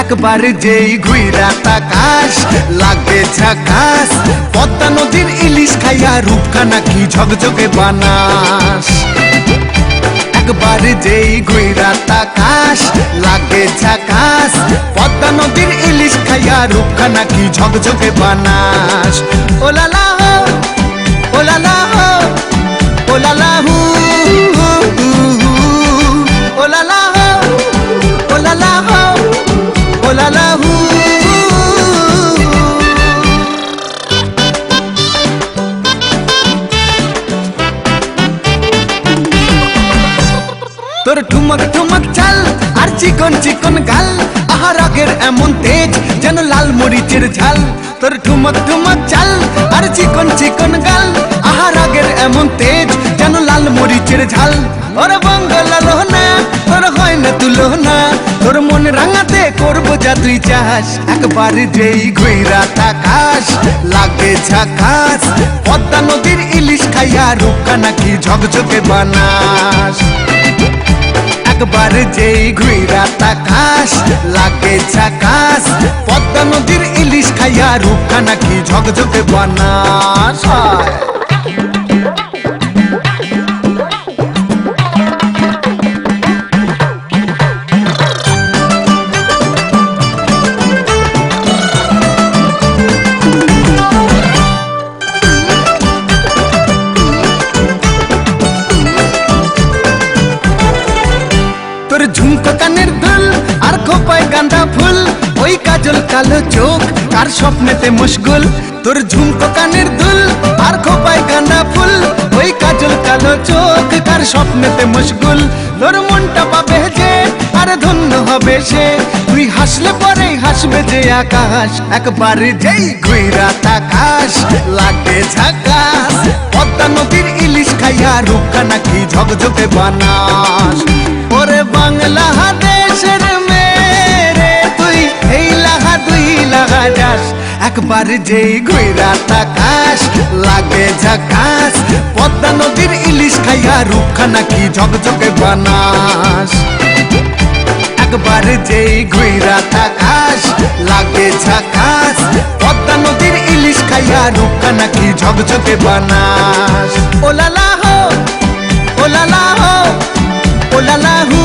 একবার যেই ঘুইরা তাকাস লাগে ঝাকাস, পদ্মা নদীর ইলিশ খাইয়া রূপখানা কি ঝকঝকে বানাস। একবার যেই ঘুইরা তাকাস লাগে ঝাকাস, পদ্মা নদীর ইলিশ খাইয়া রূপখানা কি ঝকঝকে বানাস। ওলালা হো ওলালা হো ওলালা হু ওলালা হো ওলালা হো ওলালা হু। তোর ঠুমক ঠুমক চাল আর চিকন চিকন গাল, আহা রাগের এমন তেজ যেন লাল মরিচের ঝাল। তোর ঠুমক ঠুমক চাল আর চিকন চিকন গাল, আহা রাগের এমন তেজ যেন লাল মরিচের ঝাল। ওর বঙ্গলা লোহনা তোর হয় না তুলনা, তোর মন রাঙাতে করবো যা তুই চাস। একবার যেই ঘুইরা তাকাস লাগে ঝাকাস, পদ্মা নদীর ইলিশ খাইয়া রূপখানা কি ঝকঝকে বানাস। একবার যেই ঘুইরা তাকাস লাগে ঝাকাস, পদ্মা নদীর ইলিশ খাইয়া রূপখানা কি ঝকঝকে বানাস। তোর ঝুমকো কানের দুল আর খোপায় গাঁদা ফুল, ওই কাজল কালো চোখ কার স্বপ্নেতে মশগুল। তোর ঝুমকো কানের দুল আর খোপায় গাঁদা ফুল, ওই কাজল কালো চোখ কার স্বপ্নেতে মশগুল। তোর মনটা পাবে যে আর ধন্য হবে সে, তুই হাসলে পরেই হাসবে যে আকাশ। একবার যেই ঘুইরা তাকাস লাগে ঝাকাস, পদ্মা নদীর ইলিশ খাইয়া রূপখানা কি ঝকঝকে বানাস। ওরে বাংলা দেশের মেরে তুই এই লাগা দুই লাগা যাস। একবার যেই ঘুইরা তাকাস লাগে ঝাকাস, পদ্মা নদীর ইলিশ খাইয়া রূপখানা কি ঝকঝকে বানাস। একবার যেই ঘুইরা তাকাস লাগে ঝাকাস, পদ্মা নদীর ইলিশ খাইয়া রূপখানা কি ঝকঝকে বানাস। ওলালা হো ওলালা হো ওলালা হু।